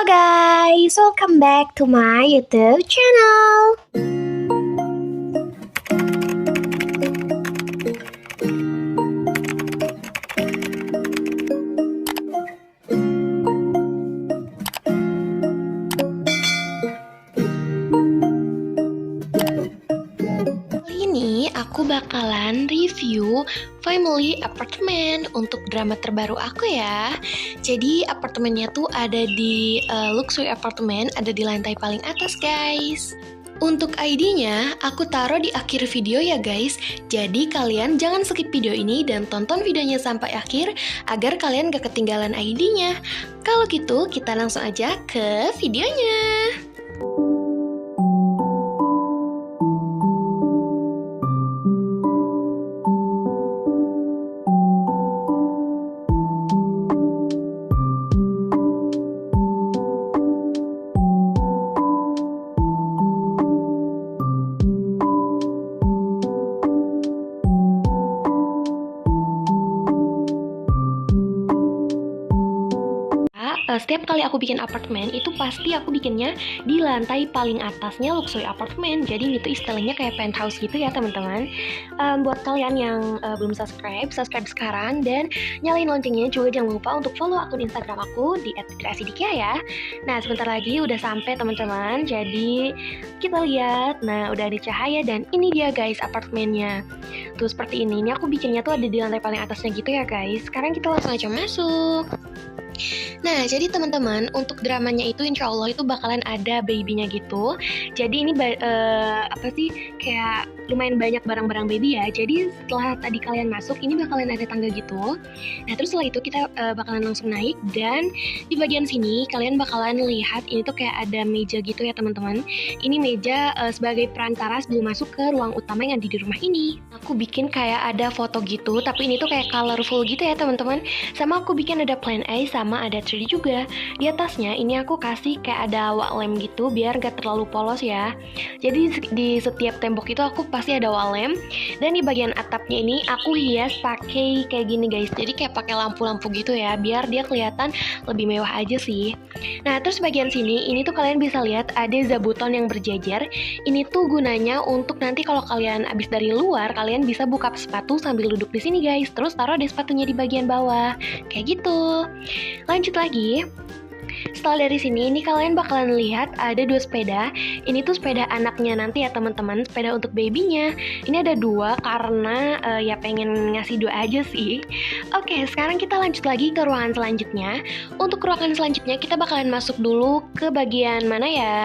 guys, welcome back to my YouTube channel. Kali ini aku bakalan review Family Apartment untuk drama terbaru aku ya. Jadi apartemennya tuh ada di luxury apartment, ada di lantai paling atas guys. Untuk ID-nya aku taruh di akhir video ya guys. Jadi kalian jangan skip video ini dan tonton videonya sampai akhir agar kalian gak ketinggalan ID-nya. Kalau gitu kita langsung aja ke videonya. Setiap kali aku bikin apartemen itu pasti aku bikinnya di lantai paling atasnya luxury apartemen. Jadi itu istilahnya kayak penthouse gitu ya teman-teman. Buat kalian yang belum subscribe sekarang dan nyalain loncengnya. Juga jangan lupa untuk follow akun Instagram aku di @fitriasidikia ya. Nah sebentar lagi udah sampai teman-teman. Jadi kita lihat. Nah udah ada cahaya dan ini dia guys apartemennya. Tuh seperti ini. Ini aku bikinnya tuh ada di lantai paling atasnya gitu ya guys. Sekarang kita langsung aja masuk. Nah, jadi teman-teman, untuk dramanya itu insya Allah itu bakalan ada babynya gitu. Jadi ini kayak lumayan banyak barang-barang baby ya. Jadi setelah tadi kalian masuk, ini bakalan ada tangga gitu. Nah, terus setelah itu kita bakalan langsung naik. Dan di bagian sini kalian bakalan lihat ini tuh kayak ada meja gitu ya teman-teman. Ini meja sebagai perantara sebelum masuk ke ruang utama yang ada di rumah ini. Aku bikin kayak ada foto gitu, tapi ini tuh kayak colorful gitu ya teman-teman. Sama aku bikin ada plan A sama ada 3D juga. Di atasnya ini aku kasih kayak ada wall lamp gitu biar gak terlalu polos ya. Jadi di setiap tembok itu aku pasti ada wall lamp. Dan di bagian atapnya ini aku hias pakai kayak gini guys. Jadi kayak pakai lampu-lampu gitu ya biar dia kelihatan lebih mewah aja sih. Nah terus bagian sini ini tuh kalian bisa lihat ada zabuton yang berjejer. Ini tuh gunanya untuk nanti kalau kalian abis dari luar kalian bisa buka sepatu sambil duduk di sini guys. Terus taruh deh sepatunya di bagian bawah. Kayak gitu. Lanjut lagi. Setelah dari sini, ini kalian bakalan lihat ada 2 sepeda. Ini tuh sepeda anaknya nanti ya teman-teman, sepeda untuk babynya. Ini ada 2 karena ya pengen ngasih 2 aja sih. Oke, sekarang kita lanjut lagi ke ruangan selanjutnya. Untuk ruangan selanjutnya kita bakalan masuk dulu ke bagian mana ya?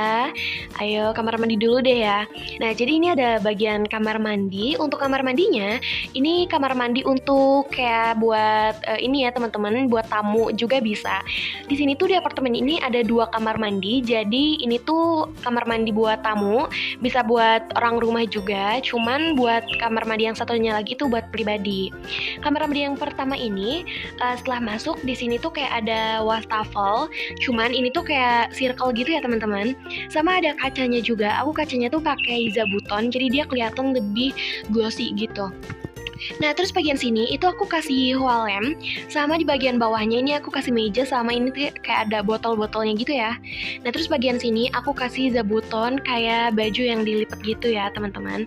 Ayo kamar mandi dulu deh ya. Nah, jadi ini ada bagian kamar mandi. Untuk kamar mandinya, ini kamar mandi untuk kayak buat ini ya teman-teman, buat tamu juga bisa. Di sini tuh di apartemen ini ada 2 kamar mandi. Jadi ini tuh kamar mandi buat tamu, bisa buat orang rumah juga. Cuman buat kamar mandi yang satunya lagi tuh buat pribadi. Kamar mandi yang pertama ini setelah masuk di sini tuh kayak ada wastafel. Cuman ini tuh kayak circle gitu ya teman-teman. Sama ada kacanya juga. Aku kacanya tuh pakai zabuton. Jadi dia kelihatan lebih glossy gitu. Nah terus bagian sini itu aku kasih wall lamp. Sama di bagian bawahnya ini aku kasih meja. Sama ini tuh kayak ada botol-botolnya gitu ya. Nah terus bagian sini aku kasih zabuton kayak baju yang dilipat gitu ya teman-teman.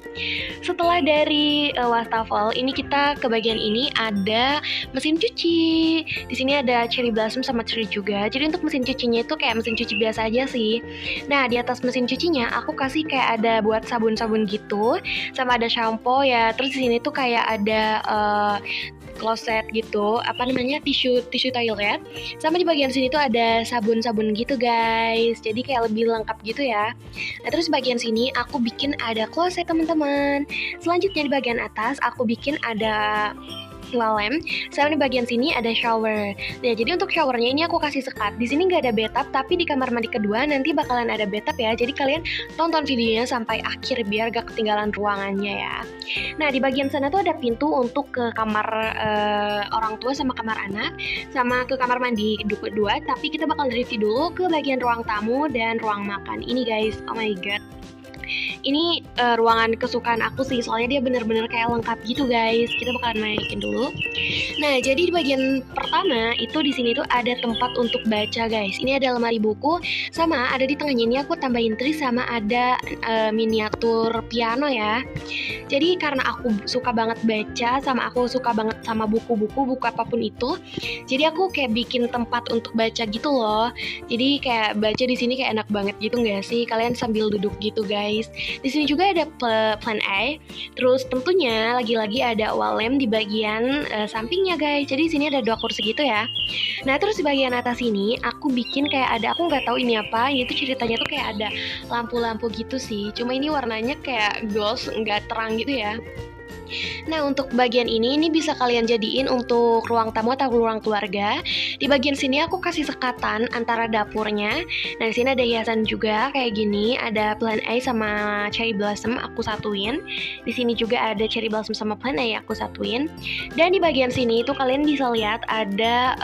Setelah dari wastafel ini kita ke bagian ini ada mesin cuci. Di sini ada cherry blossom sama cherry juga. Jadi untuk mesin cucinya itu kayak mesin cuci biasa aja sih. Nah di atas mesin cucinya aku kasih kayak ada buat sabun-sabun gitu. Sama ada shampoo ya. Terus di sini tuh kayak ada kloset gitu, tisu toilet. Sama di bagian sini tuh ada sabun-sabun gitu guys. Jadi kayak lebih lengkap gitu ya. Nah terus bagian sini aku bikin ada kloset teman-teman. Selanjutnya di bagian atas aku bikin ada wall lamp. Sama di bagian sini ada shower. Nah, jadi untuk showernya ini aku kasih sekat. Di sini nggak ada bathtub, tapi di kamar mandi kedua nanti bakalan ada bathtub ya. Jadi kalian tonton videonya sampai akhir biar gak ketinggalan ruangannya ya. Nah, di bagian sana tuh ada pintu untuk ke kamar orang tua sama kamar anak, sama ke kamar mandi kedua. Tapi kita bakal review dulu ke bagian ruang tamu dan ruang makan. Ini guys, oh my god. Ini ruangan kesukaan aku sih, soalnya dia bener-bener kayak lengkap gitu guys. Kita bakalan naikin dulu. Nah, jadi di bagian pertama itu di sini tuh ada tempat untuk baca guys. Ini ada lemari buku, sama ada di tengahnya ini aku tambahin tree sama ada miniatur piano ya. Jadi karena aku suka banget baca, sama aku suka banget sama buku-buku apapun itu, jadi aku kayak bikin tempat untuk baca gitu loh. Jadi kayak baca di sini kayak enak banget gitu nggak sih? Kalian sambil duduk gitu guys. Di sini juga ada plan A. Terus tentunya lagi-lagi ada wall lamp di bagian sampingnya guys. Jadi di sini ada 2 kursi gitu ya. Nah terus di bagian atas ini aku bikin kayak ada, aku nggak tahu ini apa. Itu ceritanya tuh kayak ada lampu-lampu gitu sih. Cuma ini warnanya kayak ghost, nggak terang gitu ya. Nah, untuk bagian ini bisa kalian jadiin untuk ruang tamu atau ruang keluarga. Di bagian sini aku kasih sekatan antara dapurnya. Nah, di sini ada hiasan juga kayak gini, ada plan A sama cherry blossom aku satuin. Di sini juga ada cherry blossom sama plan A aku satuin. Dan di bagian sini itu kalian bisa lihat ada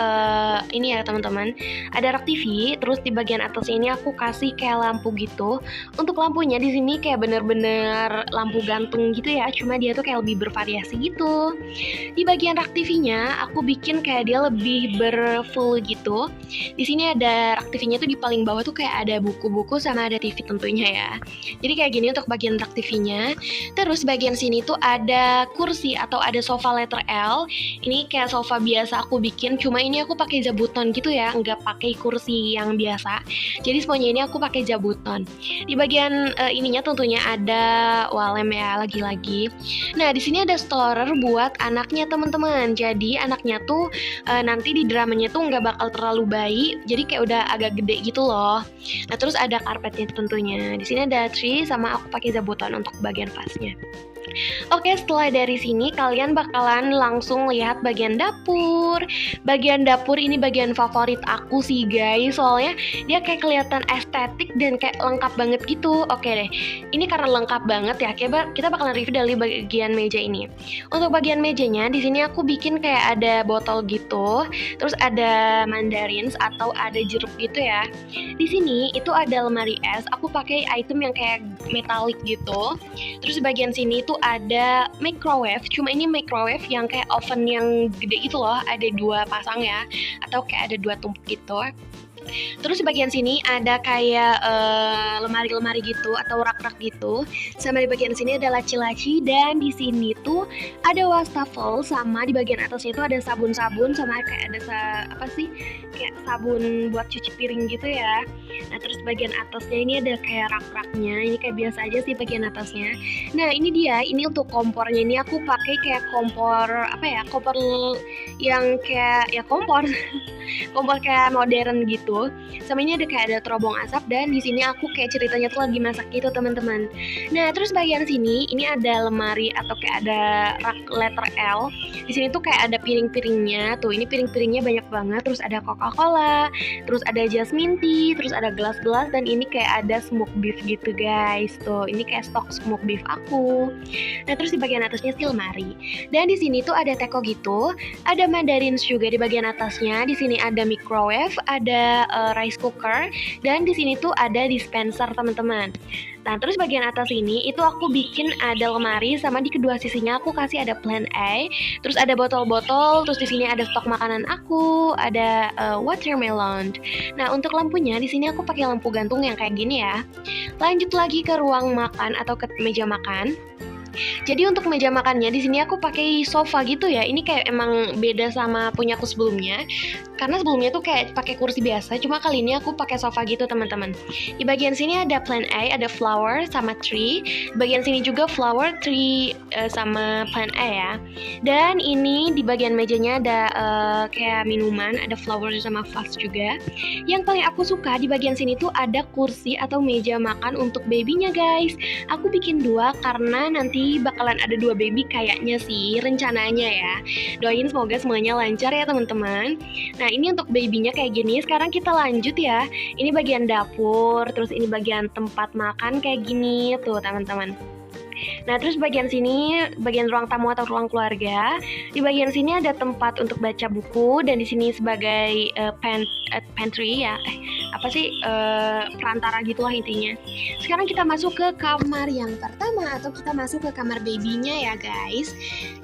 ini ya teman-teman, ada rak TV. Terus di bagian atasnya ini aku kasih kayak lampu gitu. Untuk lampunya di sini kayak bener-bener lampu gantung gitu ya, cuma dia tuh kayak lebih bervariasi gitu. Di bagian rak TV-nya aku bikin kayak dia lebih berfull gitu. Di sini ada rak TV-nya tuh di paling bawah tuh kayak ada buku-buku sama ada TV tentunya ya. Jadi kayak gini untuk bagian rak TV-nya. Terus bagian sini tuh ada kursi atau ada sofa letter L. Ini kayak sofa biasa aku bikin, cuma ini aku pakai jabuton gitu ya, nggak pakai kursi yang biasa. Jadi semuanya ini aku pakai jabuton. Di bagian ininya tentunya ada wall lamp ya lagi-lagi. Nah, di sini ada storer buat anaknya teman-teman. Jadi anaknya tuh nanti di dramanya tuh nggak bakal terlalu bayi, jadi kayak udah agak gede gitu loh. Nah, terus ada karpetnya tentunya. Di sini ada tree sama aku pakai zabuton untuk bagian vasnya. Oke, setelah dari sini kalian bakalan langsung lihat bagian dapur. Bagian dapur ini bagian favorit aku sih guys, soalnya dia kayak kelihatan estetik dan kayak lengkap banget gitu. Oke deh, ini karena lengkap banget ya, kita bakalan review dari bagian meja ini. Untuk bagian mejanya di sini aku bikin kayak ada botol gitu, terus ada mandarins atau ada jeruk gitu ya. Di sini itu ada lemari es, aku pakai item yang kayak metalik gitu. Terus di bagian sini itu ada microwave, cuma ini microwave yang kayak oven yang gede gitu loh, ada 2 pasang ya, atau kayak ada 2 tumpuk gitu. Terus di bagian sini ada kayak lemari-lemari gitu atau rak-rak gitu. Sama di bagian sini ada laci-laci, dan di sini tuh ada wastafel, sama di bagian atasnya itu ada sabun-sabun sama kayak ada kayak sabun buat cuci piring gitu ya. Nah, terus bagian atasnya ini ada kayak rak-raknya. Ini kayak biasa aja sih bagian atasnya. Nah, ini dia. Ini untuk kompornya ini aku pakai kayak kompor kompor yang kayak ya kompor kompor kayak modern gitu. Sama ini ada kayak ada terobong asap, dan di sini aku kayak ceritanya tuh lagi masak gitu teman-teman. Nah, terus bagian sini ini ada lemari atau kayak ada rak letter L. Di sini tuh kayak ada piring-piringnya. Tuh, ini piring-piringnya banyak banget. Terus ada Coca-Cola, terus ada jasmine tea, terus ada gelas-gelas, dan ini kayak ada smoke beef gitu guys. Tuh, ini kayak stok smoke beef aku. Nah, terus di bagian atasnya sih lemari. Dan di sini tuh ada teko gitu. Ada mandarins juga di bagian atasnya. Di sini ada microwave, ada rice cooker, dan di sini tuh ada dispenser teman-teman. Nah, terus bagian atas ini itu aku bikin ada lemari, sama di kedua sisinya aku kasih ada plan A, terus ada botol-botol, terus di sini ada stok makanan aku, ada watermelon. Nah, untuk lampunya di sini aku pakai lampu gantung yang kayak gini ya. Lanjut lagi ke ruang makan atau ke meja makan. Jadi untuk meja makannya di sini aku pakai sofa gitu ya. Ini kayak emang beda sama punya aku sebelumnya. Karena sebelumnya tuh kayak pakai kursi biasa, cuma kali ini aku pakai sofa gitu teman-teman. Di bagian sini ada plan A, ada flower sama tree. Di bagian sini juga flower, tree sama plan A ya. Dan ini di bagian mejanya ada kayak minuman, ada flower sama vase juga. Yang paling aku suka di bagian sini tuh ada kursi atau meja makan untuk babynya guys. Aku bikin 2 karena nanti bakalan ada 2 baby kayaknya sih, rencananya ya. Doain semoga semuanya lancar ya teman-teman. Nah, ini untuk babynya kayak gini. Sekarang kita lanjut ya. Ini bagian dapur, terus ini bagian tempat makan kayak gini tuh teman-teman. Nah, terus bagian sini bagian ruang tamu atau ruang keluarga. Di bagian sini ada tempat untuk baca buku, dan di sini sebagai pantry ya. perantara gitulah intinya. Sekarang kita masuk ke kamar yang pertama atau kita masuk ke kamar babynya ya guys.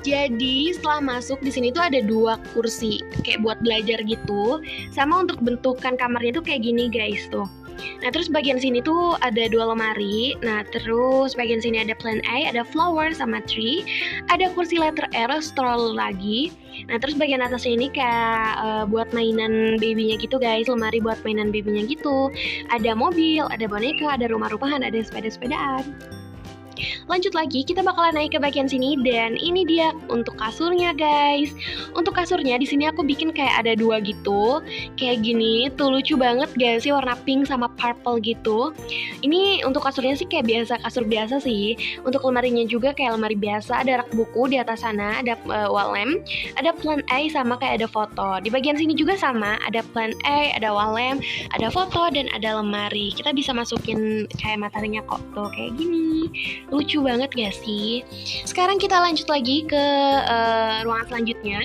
Jadi setelah masuk di sini tuh ada 2 kursi kayak buat belajar gitu. Sama untuk bentukan kamarnya tuh kayak gini guys tuh. Nah terus bagian sini tuh ada 2 lemari. Nah terus bagian sini ada plan A, ada flower sama tree. Ada kursi letter R, stroller lagi. Nah terus bagian atasnya ini kayak buat mainan babynya gitu guys, lemari buat mainan babynya gitu. Ada mobil, ada boneka, ada rumah-rumahan, ada sepeda-sepedaan. Lanjut lagi, kita bakalan naik ke bagian sini dan ini dia untuk kasurnya guys. Untuk kasurnya di sini aku bikin kayak ada 2 gitu, kayak gini. Tuh lucu banget gak sih, warna pink sama purple gitu. Ini untuk kasurnya sih kayak biasa, kasur biasa sih. Untuk lemarinya juga kayak lemari biasa, ada rak buku di atas sana, ada wall lamp, ada plan A sama kayak ada foto. Di bagian sini juga sama, ada plan A, ada wall lamp, ada foto dan ada lemari. Kita bisa masukin kayak matanya kok tuh kayak gini. Lucu banget gak sih? Sekarang kita lanjut lagi ke ruangan selanjutnya.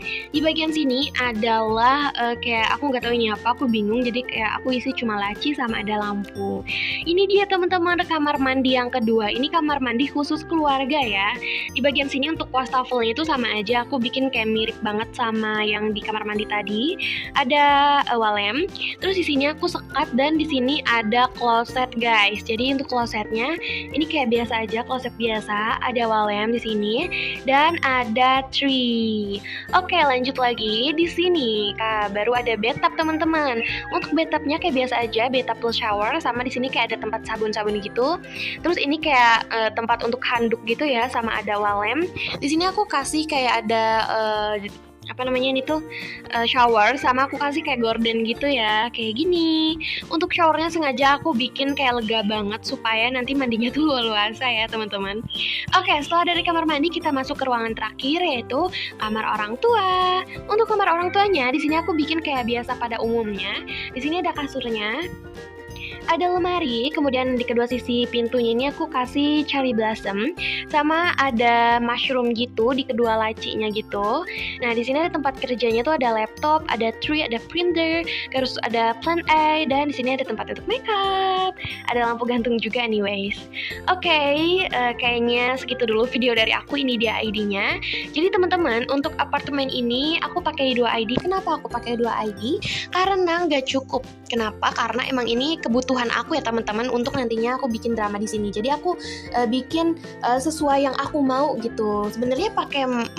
Di bagian sini adalah kayak aku nggak tahu ini apa, aku bingung. Jadi kayak aku isi cuma laci sama ada lampu. Ini dia teman-teman kamar mandi yang kedua. Ini kamar mandi khusus keluarga ya. Di bagian sini untuk wastafelnya itu sama aja. Aku bikin kayak mirip banget sama yang di kamar mandi tadi. Ada wall lamp. Terus di sini aku sekat dan di sini ada closet guys. Jadi untuk closetnya ini kayak biasa aja, closet biasa. Ada wall lamp di sini dan ada tree. Oke, lanjut lagi di sini. Baru ada bathtub teman-teman. Untuk bathtubnya kayak biasa aja, bathtub plus shower, sama di sini kayak ada tempat sabun-sabun gitu. Terus ini kayak tempat untuk handuk gitu ya, sama ada wall lamp. Di sini aku kasih kayak ada shower, sama aku kasih kayak gorden gitu ya, kayak gini. Untuk showernya sengaja aku bikin kayak lega banget supaya nanti mandinya tuh luasa ya teman-teman. Oke, setelah dari kamar mandi kita masuk ke ruangan terakhir yaitu kamar orang tua. Untuk kamar orang tuanya di sini aku bikin kayak biasa pada umumnya. Di sini ada kasurnya, ada lemari, kemudian di kedua sisi pintunya ini aku kasih cherry blossom, sama ada mushroom gitu di kedua lacinya gitu. Nah di sini ada tempat kerjanya tuh, ada laptop, ada tree, ada printer, terus ada plan A, dan di sini ada tempat untuk makeup, ada lampu gantung juga anyways. Oke, kayaknya segitu dulu video dari aku. Ini dia ID-nya. Jadi teman-teman, untuk apartemen ini aku pakai 2 ID. Kenapa aku pakai 2 ID? Karena nggak cukup. Kenapa? Karena emang ini kebutuhan aku ya teman-teman, untuk nantinya aku bikin drama di sini. Jadi aku bikin sesuai yang aku mau gitu. Sebenarnya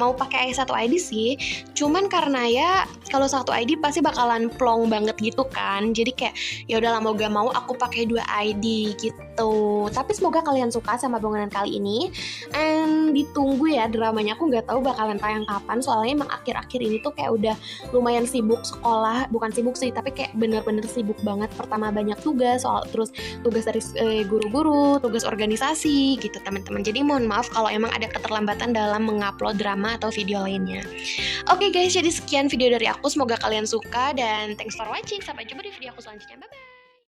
mau pakai 1 ID sih, cuman karena ya kalau 1 ID pasti bakalan plong banget gitu kan. Jadi kayak ya udah mau gak mau aku pakai 2 ID gitu. Tapi semoga kalian suka sama bangunan kali ini. And ditunggu ya dramanya. Aku nggak tahu bakalan tayang kapan, soalnya emang akhir-akhir ini tuh kayak udah lumayan sibuk sekolah. Bukan sibuk sih, tapi kayak bener-bener sibuk banget. Pertama banyak tugas, terus tugas dari guru-guru, tugas organisasi gitu teman-teman. Jadi mohon maaf kalau emang ada keterlambatan dalam mengupload drama atau video lainnya. Oke guys, jadi sekian video dari aku. Semoga kalian suka dan thanks for watching. Sampai jumpa di video aku selanjutnya. Bye bye.